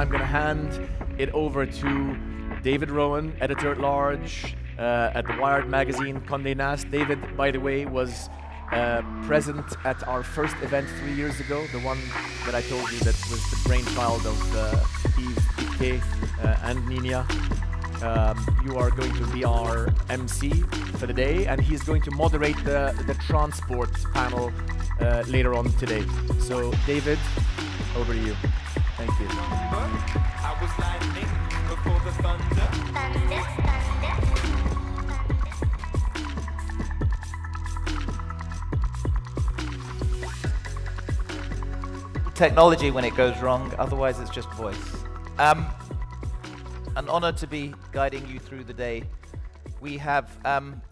I'm going to hand it over to David Rowan, editor-at-large at the Wired magazine, Condé Nast. David, by the way, was present at our first event 3 years ago, the one that I told you that was the brainchild of Yves Piquet and Nina. You are going to be our MC for the day, and he's going to moderate the transport panel later on today. So, David, over to you. Thank you. I was lightning before the thunder. Technology when it goes wrong, otherwise it's just voice. An honor to be guiding you through the day. We have some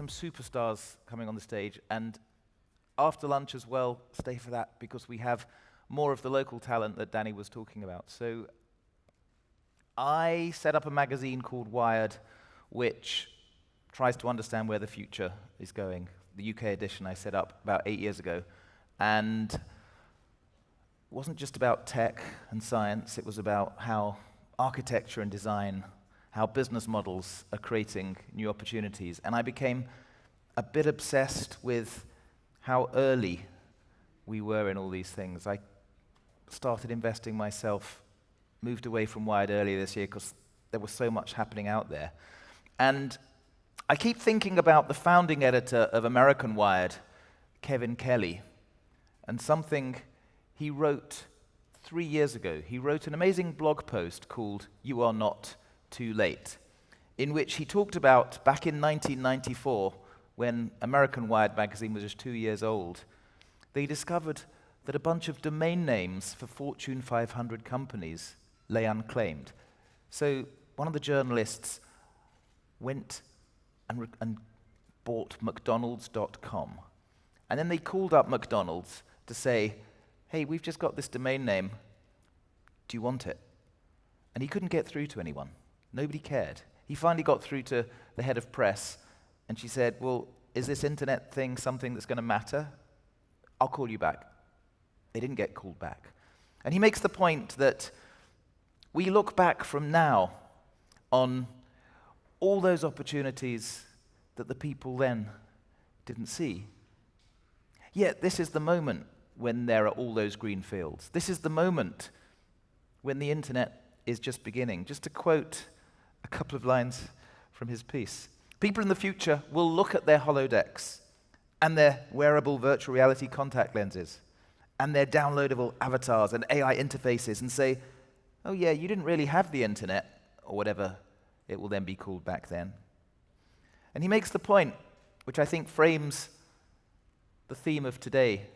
superstars coming on the stage, and after lunch as well, stay for that, because we have more of the local talent that Danny was talking about. So I set up a magazine called Wired, which tries to understand where the future is going. The UK edition I set up about 8 years ago, and it wasn't just about tech and science, it was about how architecture and design, how business models are creating new opportunities. And I became a bit obsessed with how early we were in all these things. I started investing myself, moved away from Wired earlier this year because there was so much happening out there. And I keep thinking about the founding editor of American Wired, Kevin Kelly, and something he wrote 3 years ago. He wrote an amazing blog post called "You Are Not Too Late," in which he talked about back in 1994, when American Wired magazine was just 2 years old, they discovered that a bunch of domain names for Fortune 500 companies lay unclaimed. So one of the journalists went and bought McDonald's.com. And then they called up McDonald's to say, "Hey, we've just got this domain name. Do you want it?" And he couldn't get through to anyone. Nobody cared. He finally got through to the head of press, and she said, "Well, is this internet thing something that's going to matter? I'll call you back." They didn't get called back. And he makes the point that we look back from now on all those opportunities that the people then didn't see. Yet this is the moment when there are all those green fields. This is the moment when the internet is just beginning. Just to quote a couple of lines from his piece. "People in the future will look at their holodecks and their wearable virtual reality contact lenses and their downloadable avatars and AI interfaces and say, 'Oh yeah, you didn't really have the internet,' or whatever it will then be called back then." And he makes the point, which I think frames the theme of today.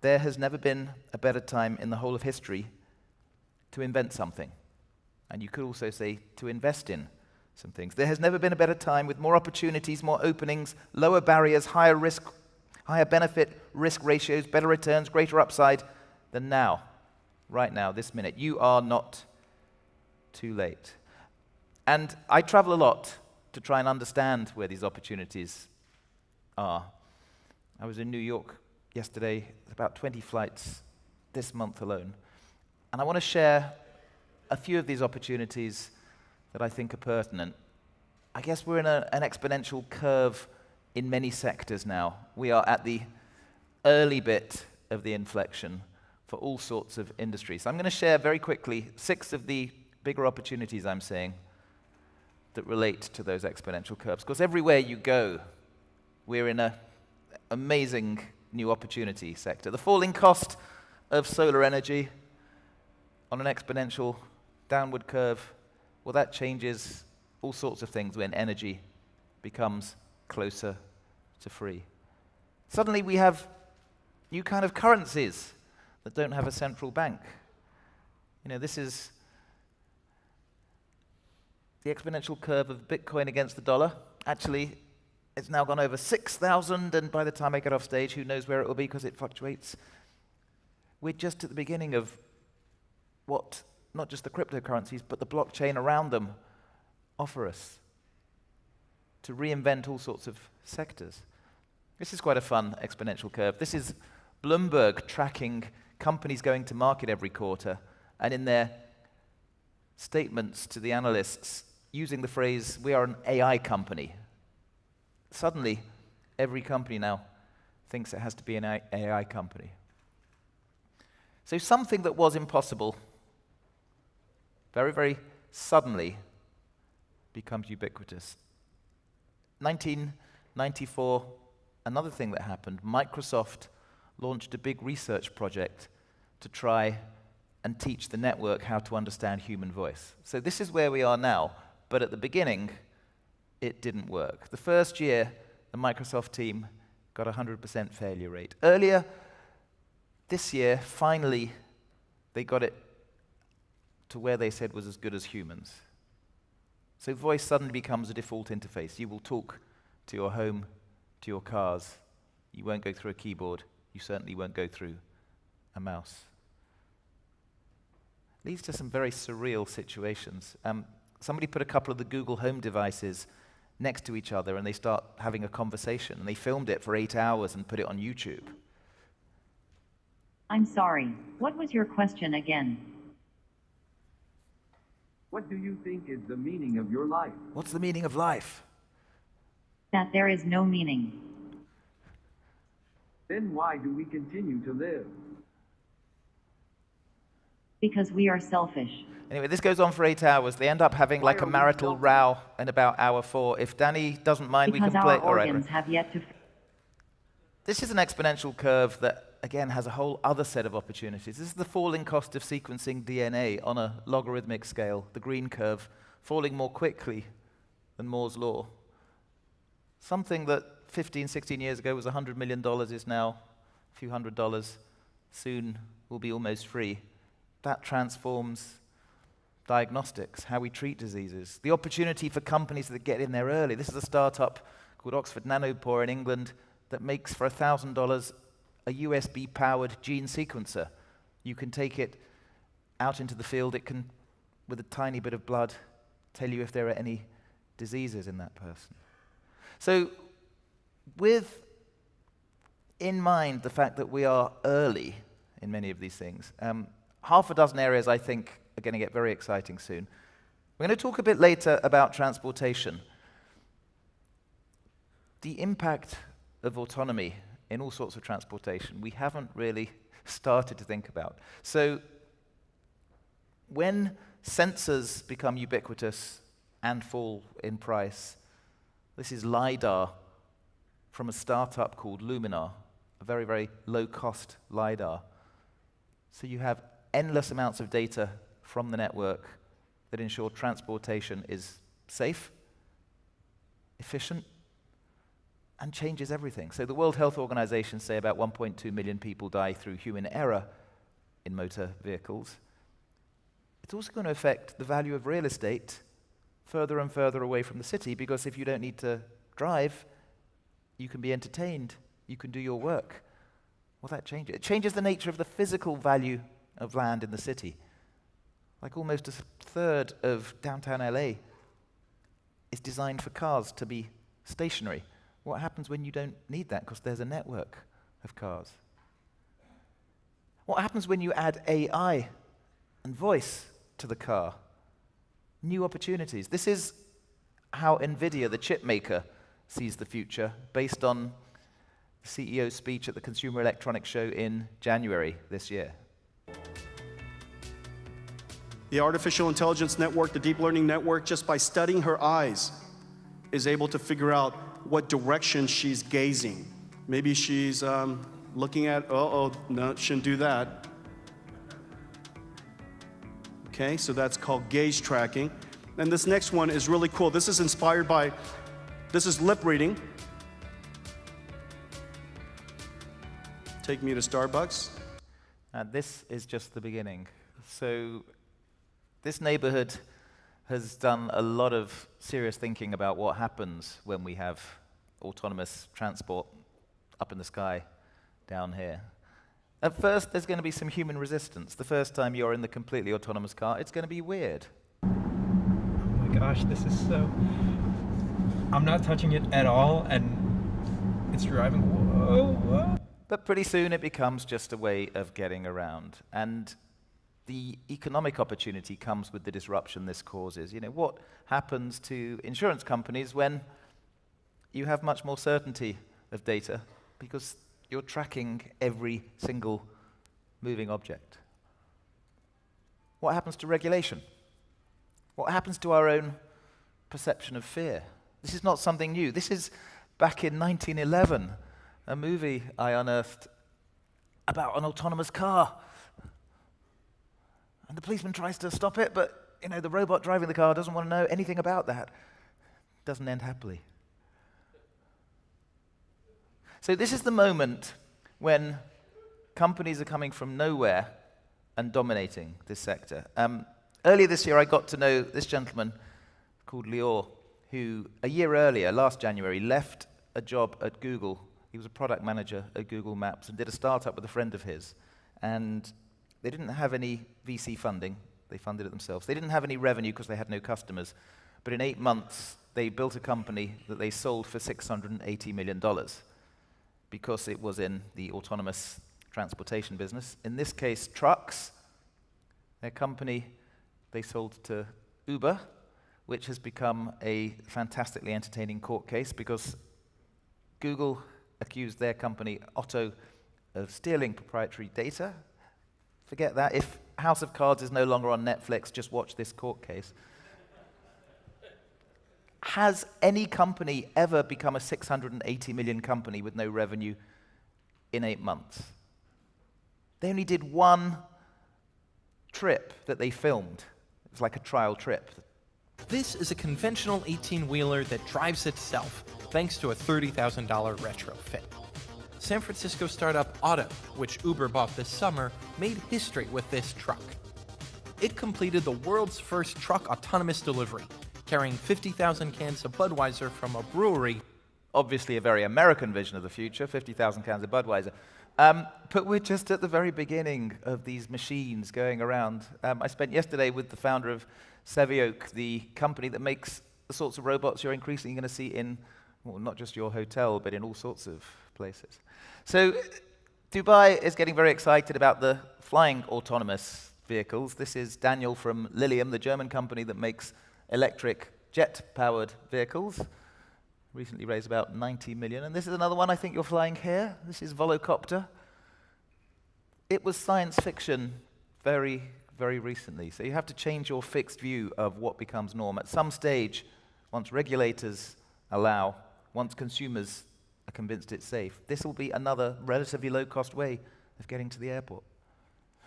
There has never been a better time in the whole of history to invent something. And you could also say to invest in some things. There has never been a better time with more opportunities, more openings, lower barriers, higher risk, higher benefit, risk ratios, better returns, greater upside than now, right now, this minute. You are not too late. And I travel a lot to try and understand where these opportunities are. I was in New York yesterday, about 20 flights this month alone. And I want to share a few of these opportunities that I think are pertinent. I guess we're in an exponential curve in many sectors now. We are at the early bit of the inflection for all sorts of industries. So I'm going to share very quickly 6 of the bigger opportunities I'm seeing that relate to those exponential curves. Because everywhere you go, we're in an amazing new opportunity sector. The falling cost of solar energy on an exponential downward curve, well, that changes all sorts of things when energy becomes closer to free. Suddenly we have new kind of currencies that don't have a central bank. You know, this is the exponential curve of Bitcoin against the dollar. Actually, it's now gone over 6,000, and by the time I get off stage, who knows where it will be because it fluctuates. We're just at the beginning of what not just the cryptocurrencies, but the blockchain around them offer us to reinvent all sorts of sectors. This is quite a fun exponential curve. This is Bloomberg tracking companies going to market every quarter, and in their statements to the analysts, using the phrase, "We are an AI company." Suddenly, every company now thinks it has to be an AI company. So something that was impossible, very, very suddenly becomes ubiquitous. 1994, another thing that happened, Microsoft launched a big research project to try and teach the network how to understand human voice. So this is where we are now, but at the beginning, it didn't work. The first year, the Microsoft team got a 100% failure rate. Earlier this year, finally, they got it to where they said was as good as humans. So voice suddenly becomes a default interface. You will talk to your home, to your cars. You won't go through a keyboard. You certainly won't go through a mouse. Leads to some very surreal situations. Somebody put a couple of the Google Home devices next to each other and they start having a conversation, and they filmed it for 8 hours and put it on YouTube. I'm sorry, what was your question again? What do you think is the meaning of your life? What's the meaning of life? That there is no meaning. Then why do we continue to live? Because we are selfish. Anyway, this goes on for 8 hours. They end up having like a marital row in about hour 4. If Danny doesn't mind, Because we can play. our organs have yet to... This is an exponential curve that, again, has a whole other set of opportunities. This is the falling cost of sequencing DNA on a logarithmic scale, the green curve, falling more quickly than Moore's law. Something that 15, 16 years ago was $100 million is now a few $100. Soon will be almost free. That transforms diagnostics, how we treat diseases, the opportunity for companies that get in there early. This is a startup called Oxford Nanopore in England that makes for $1,000 a USB-powered gene sequencer. You can take it out into the field. It can, with a tiny bit of blood, tell you if there are any diseases in that person. So, with in mind the fact that we are early in many of these things, half a dozen areas I think are going to get very exciting soon. We're going to talk a bit later about transportation. The impact of autonomy in all sorts of transportation we haven't really started to think about. So when sensors become ubiquitous and fall in price, this is LiDAR from a startup called Luminar, a very, very low-cost LiDAR. So you have endless amounts of data from the network that ensure transportation is safe, efficient, and changes everything. So the World Health Organization say about 1.2 million people die through human error in motor vehicles. It's also going to affect the value of real estate further and further away from the city, because if you don't need to drive, you can be entertained, you can do your work. Well, that changes. It changes the nature of the physical value of land in the city. Like almost a third of downtown LA is designed for cars to be stationary. What happens when you don't need that because there's a network of cars? What happens when you add AI and voice to the car? New opportunities. This is how NVIDIA, the chip maker, sees the future, based on the CEO's speech at the Consumer Electronics Show in January this year. The artificial intelligence network, the deep learning network, just by studying her eyes, is able to figure out what direction she's gazing. Maybe she's looking at, oh, no, shouldn't do that. Okay, so that's called gaze tracking. And this next one is really cool. This is inspired by, this is lip reading. Take me to Starbucks. And this is just the beginning. So this neighborhood has done a lot of serious thinking about what happens when we have autonomous transport up in the sky down here. At first, there's going to be some human resistance. The first time you're in the completely autonomous car, it's going to be weird. Oh my gosh, this is so... I'm not touching it at all, and it's driving... Whoa, whoa. But pretty soon it becomes just a way of getting around. And the economic opportunity comes with the disruption this causes. You know, what happens to insurance companies when you have much more certainty of data because you're tracking every single moving object? What happens to regulation? What happens to our own perception of fear? This is not something new. This is back in 1911, a movie I unearthed about an autonomous car. And the policeman tries to stop it, but you know, the robot driving the car doesn't want to know anything about that. Doesn't end happily. So this is the moment when companies are coming from nowhere and dominating this sector. Earlier this year, I got to know this gentleman called Lior, who a year earlier, last January, left a job at Google. He was a product manager at Google Maps and did a startup with a friend of his. And they didn't have any VC funding. They funded it themselves. They didn't have any revenue because they had no customers. But in 8 months, they built a company that they sold for $680 million because it was in the autonomous transportation business. In this case, trucks. Their company they sold to Uber, which has become a fantastically entertaining court case because Google accused their company, Otto, of stealing proprietary data. Forget that. If House of Cards is no longer on Netflix, just watch this court case. Has any company ever become a 680 million company with no revenue in 8 months? They only did one trip that they filmed. It was like a trial trip. This is a conventional 18-wheeler that drives itself, thanks to a $30,000 retrofit. San Francisco startup Otto, which Uber bought this summer, made history with this truck. It completed the world's first truck autonomous delivery, carrying 50,000 cans of Budweiser from a brewery. Obviously a very American vision of the future, 50,000 cans of Budweiser. But we're just at the very beginning of these machines going around. I spent yesterday with the founder of Sevioke, the company that makes the sorts of robots you're increasingly going to see in, well, not just your hotel, but in all sorts of places. So Dubai is getting very excited about the flying autonomous vehicles. This is Daniel from Lilium, the German company that makes electric jet-powered vehicles. Recently raised about 90 million. And this is another one I think you're flying here. This is Volocopter. It was science fiction very, very recently. So you have to change your fixed view of what becomes norm. At some stage, once regulators allow, once consumers are convinced it's safe, this will be another relatively low-cost way of getting to the airport.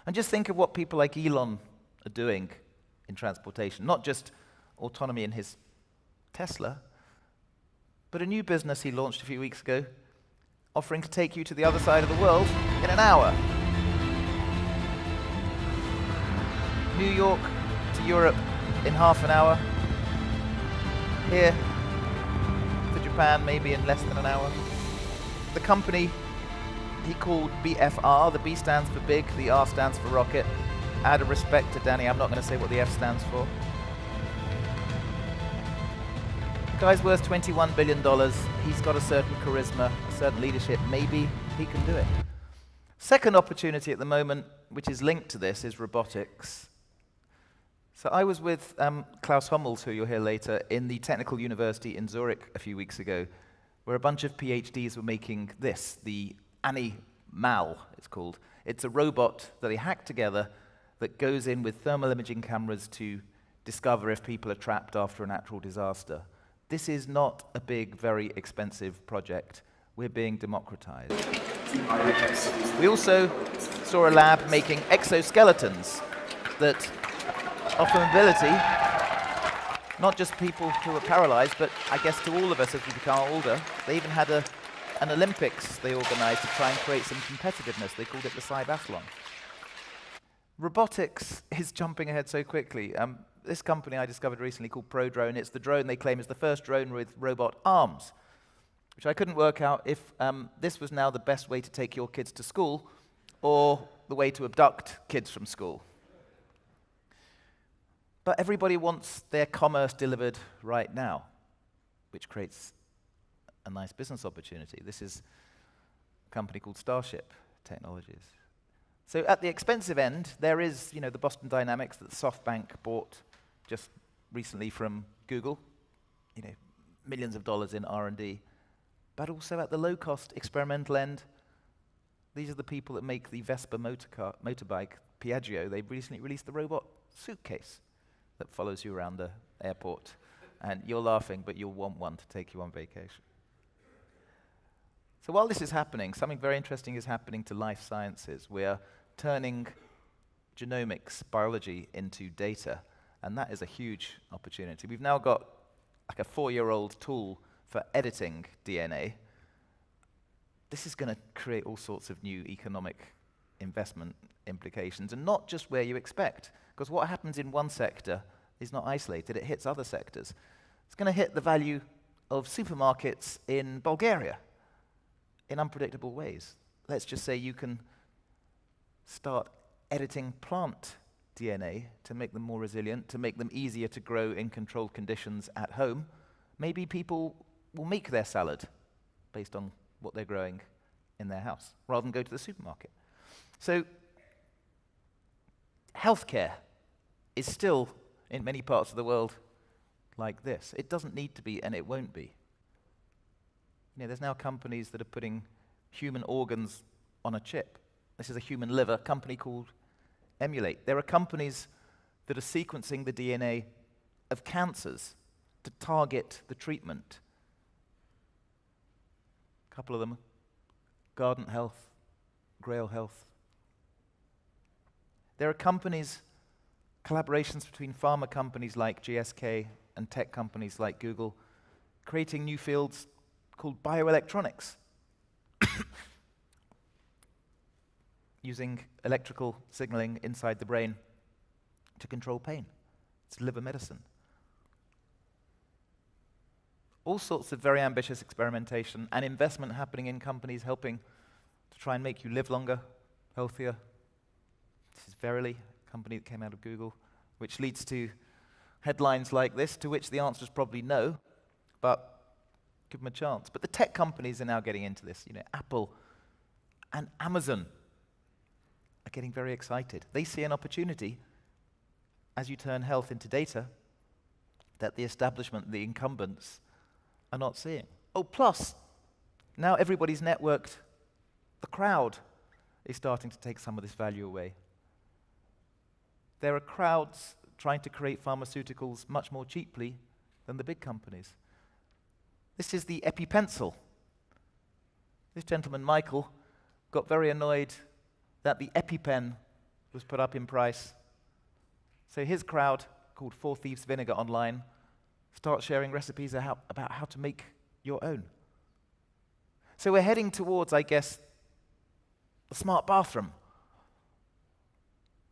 And just think of what people like Elon are doing in transportation. Not just autonomy in his Tesla, but a new business he launched a few weeks ago, offering to take you to the other side of the world in an hour. New York to Europe in half an hour. Here to Japan maybe in less than an hour. The company he called BFR, the B stands for big, the R stands for rocket. Out of respect to Danny, I'm not going to say what the F stands for. The guy's worth $21 billion. He's got a certain charisma, a certain leadership. Maybe he can do it. Second opportunity at the moment, which is linked to this, is robotics. So I was with Klaus Hummels, who you'll hear later, in the Technical University in Zurich a few weeks ago, where a bunch of PhDs were making this, the Animal, it's called. It's a robot that they hack together that goes in with thermal imaging cameras to discover if people are trapped after a natural disaster. This is not a big, very expensive project. We're being democratized. We also saw a lab making exoskeletons that offer mobility, not just people who are paralyzed, but I guess to all of us as we become older. They even had an Olympics they organized to try and create some competitiveness. They called it the Cybathlon. Robotics is jumping ahead so quickly. This company I discovered recently called ProDrone, it's the drone they claim is the first drone with robot arms, which I couldn't work out if this was now the best way to take your kids to school or the way to abduct kids from school. But everybody wants their commerce delivered right now, which creates a nice business opportunity. This is a company called Starship Technologies. So at the expensive end, there is, the Boston Dynamics that SoftBank bought just recently from Google, millions of dollars in R&D. But also at the low-cost experimental end, these are the people that make the Vespa motorbike, Piaggio. They've recently released the robot suitcase that follows you around the airport. And you're laughing, but you'll want one to take you on vacation. So while this is happening, something very interesting is happening to life sciences. We are turning genomics, biology, into data, and that is a huge opportunity. We've now got like a 4-year-old tool for editing DNA. This is going to create all sorts of new economic investment implications, and not just where you expect, because what happens in one sector is not isolated, it hits other sectors. It's going to hit the value of supermarkets in Bulgaria in unpredictable ways. Let's just say you can start editing plant DNA to make them more resilient, to make them easier to grow in controlled conditions at home. Maybe people will make their salad based on what they're growing in their house, rather than go to the supermarket. So, healthcare is still, in many parts of the world, like this. It doesn't need to be, and it won't be. There's now companies that are putting human organs on a chip. This is a human liver, company called Emulate. There are companies that are sequencing the DNA of cancers to target the treatment. A couple of them, Guardant Health, Grail Health. There are companies, collaborations between pharma companies like GSK and tech companies like Google, creating new fields called bioelectronics, using electrical signaling inside the brain to control pain. It's liver medicine. All sorts of very ambitious experimentation and investment happening in companies helping to try and make you live longer, healthier. This is Verily, a company that came out of Google, which leads to headlines like this, to which the answer is probably no, but give them a chance. But the tech companies are now getting into this. Apple and Amazon are getting very excited. They see an opportunity, as you turn health into data, that the establishment, the incumbents, are not seeing. Oh, plus, now everybody's networked. The crowd is starting to take some of this value away. There are crowds trying to create pharmaceuticals much more cheaply than the big companies. This is the EpiPencil. This gentleman, Michael, got very annoyed that the EpiPen was put up in price. So his crowd, called Four Thieves Vinegar Online, start sharing recipes about how to make your own. So we're heading towards, I guess, a smart bathroom,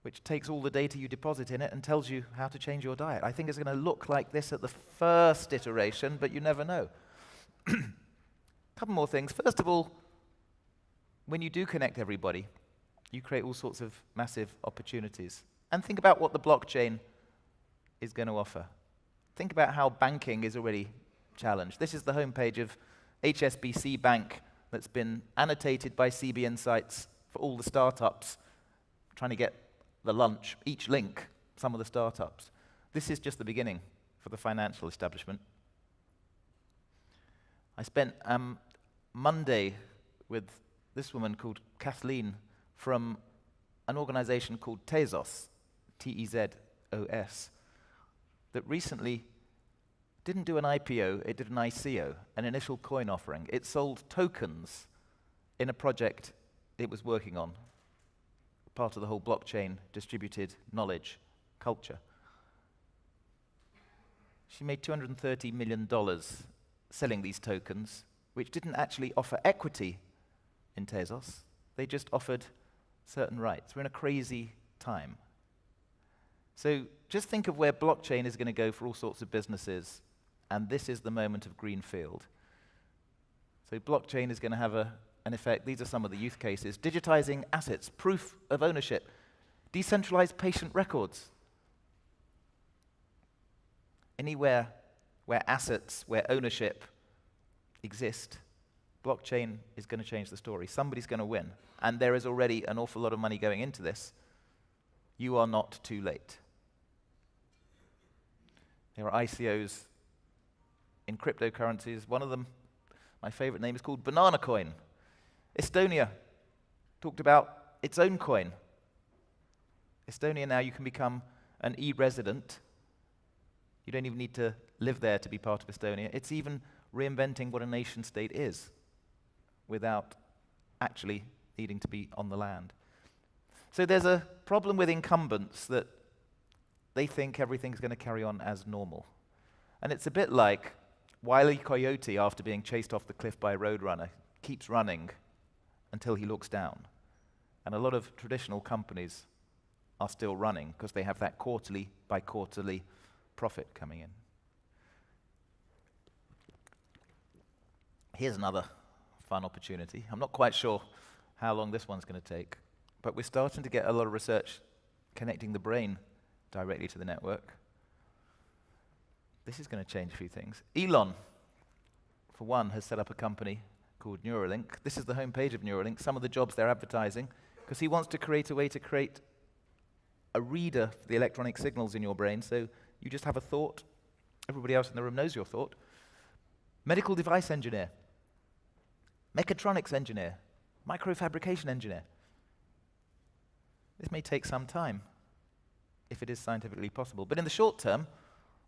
which takes all the data you deposit in it and tells you how to change your diet. I think it's going to look like this at the first iteration, but you never know. A couple more things. First of all, when you do connect everybody, you create all sorts of massive opportunities. And think about what the blockchain is going to offer. Think about how banking is already challenged. This is the homepage of HSBC Bank that's been annotated by CB Insights for all the startups trying to get the lunch, each link, some of the startups. This is just the beginning for the financial establishment. I spent Monday with this woman called Kathleen from an organization called Tezos, T-E-Z-O-S, that recently didn't do an IPO, it did an ICO, an initial coin offering. It sold tokens in a project it was working on, part of the whole blockchain distributed knowledge culture. She made $230 million selling these tokens, which didn't actually offer equity in Tezos. They just offered certain rights. We're in a crazy time. So just think of where blockchain is going to go for all sorts of businesses, and this is the moment of greenfield. So blockchain is going to have an effect. These are some of the use cases. Digitizing assets, proof of ownership, decentralized patient records. Anywhere where assets, where ownership exist, blockchain is going to change the story. Somebody's going to win. And there is already an awful lot of money going into this. You are not too late. There are ICOs in cryptocurrencies. One of them, my favorite name, is called Banana Coin. Estonia talked about its own coin. Estonia now, you can become an e-resident. You don't even need to live there to be part of Estonia. It's even reinventing what a nation state is without actually needing to be on the land. So there's a problem with incumbents that they think everything's going to carry on as normal. And it's a bit like Wile E. Coyote, after being chased off the cliff by a roadrunner, keeps running until he looks down. And a lot of traditional companies are still running because they have that quarterly by quarterly profit coming in. Here's another fun opportunity. I'm not quite sure how long this one's going to take, but we're starting to get a lot of research connecting the brain directly to the network. This is going to change a few things. Elon, for one, has set up a company called Neuralink. This is the homepage of Neuralink, some of the jobs they're advertising, because he wants to create a way to create a reader for the electronic signals in your brain, so you just have a thought, everybody else in the room knows your thought. Medical device engineer, mechatronics engineer, microfabrication engineer. This may take some time, if it is scientifically possible. But in the short term,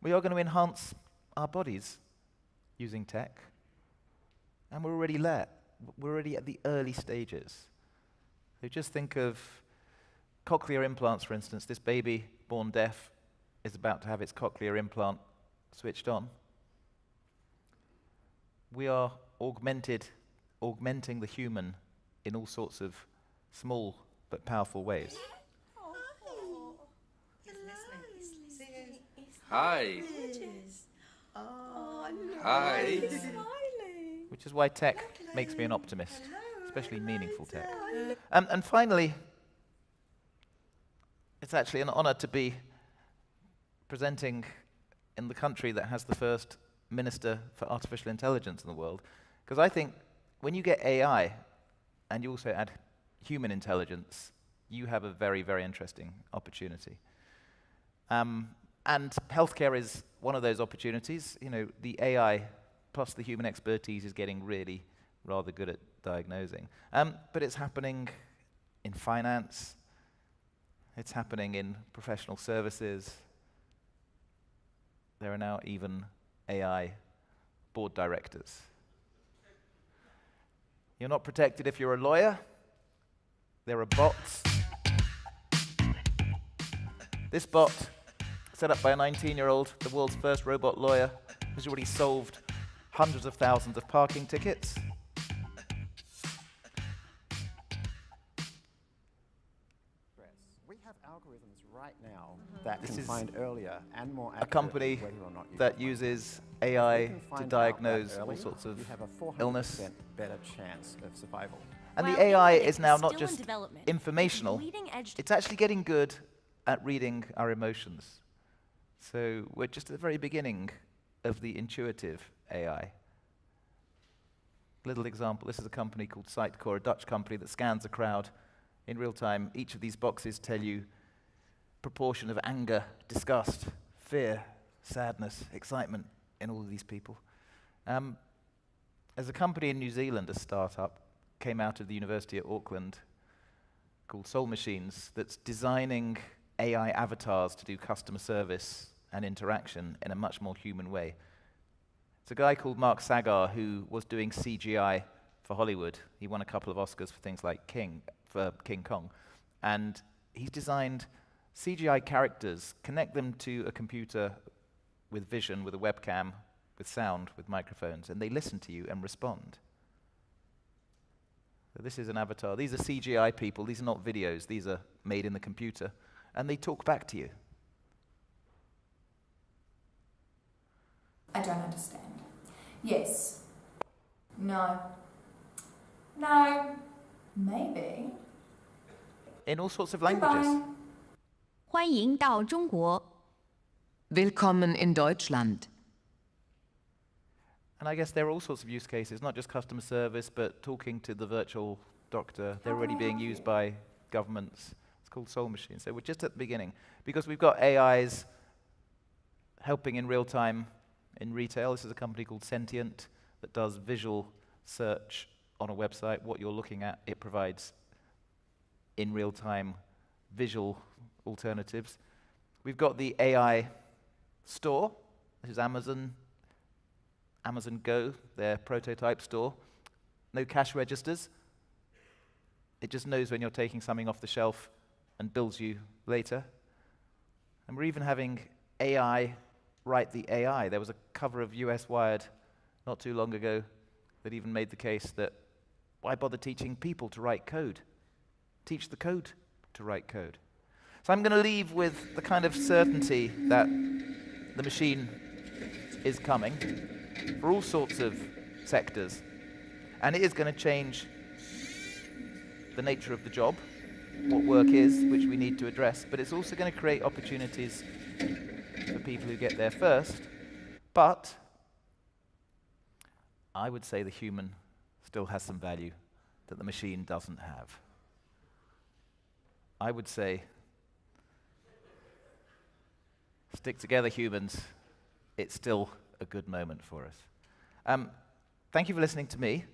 we are going to enhance our bodies using tech. And we're already there. We're already at the early stages. So just think of cochlear implants, for instance. This baby born deaf is about to have its cochlear implant switched on. We are augmenting the human in all sorts of small but powerful ways. Hi. Hi. Which is why tech makes me an optimist, especially meaningful tech. And finally, it's actually an honor to be presenting in the country that has the first minister for artificial intelligence in the world. Because I think when you get AI and you also add human intelligence, you have a very, very interesting opportunity. And healthcare is one of those opportunities. You know, the AI plus the human expertise is getting really rather good at diagnosing. But it's happening in finance. It's happening in professional services. There are now even AI board directors. You're not protected if you're a lawyer. There are bots. This bot, set up by a 19-year-old, the world's first robot lawyer, has already solved hundreds of thousands of parking tickets. We have algorithms right now that This can is find earlier and more a accurately company whether or not you that have one. uses If AI we can to find out that diagnose all early, sorts of you have a 400% illness. better chance of survival. And While the AI analytics is now is not still in just development, informational, leading edge it's actually getting good at reading our emotions. So we're just at the very beginning of the intuitive AI. Little example, this is a company called Sitecore, a Dutch company that scans a crowd in real time. Each of these boxes tell you proportion of anger, disgust, fear, sadness, excitement in all of these people. There's a company in New Zealand, a startup, came out of the University of Auckland called Soul Machines that's designing AI avatars to do customer service and interaction in a much more human way. It's a guy called Mark Sagar who was doing CGI for Hollywood. He won a couple of Oscars for things like King Kong. And he's designed CGI characters, connect them to a computer with vision, with a webcam, with sound, with microphones, and they listen to you and respond. So this is an avatar. These are CGI people. These are not videos. These are made in the computer. And they talk back to you. I don't understand. Yes. No. No. Maybe. In all sorts of languages. Goodbye. 欢迎到中国。 Willkommen in Deutschland. And I guess there are all sorts of use cases, not just customer service, but talking to the virtual doctor. They're already being used by governments. It's called Soul Machine. So we're just at the beginning. Because we've got AIs helping in real time in retail. This is a company called Sentient that does visual search on a website. What you're looking at, it provides in real time visual alternatives. We've got the AI store. This is Amazon Go, their prototype store. No cash registers. It just knows when you're taking something off the shelf and bills you later. And we're even having AI write the AI. There was a cover of US Wired not too long ago that even made the case that why bother teaching people to write code? Teach the code to write code. So I'm going to leave with the kind of certainty that the machine is coming for all sorts of sectors. And it is going to change the nature of the job, what work is, which we need to address, but it's also going to create opportunities for people who get there first. But I would say the human still has some value that the machine doesn't have. I would say, stick together, humans. It's still a good moment for us. Thank you for listening to me.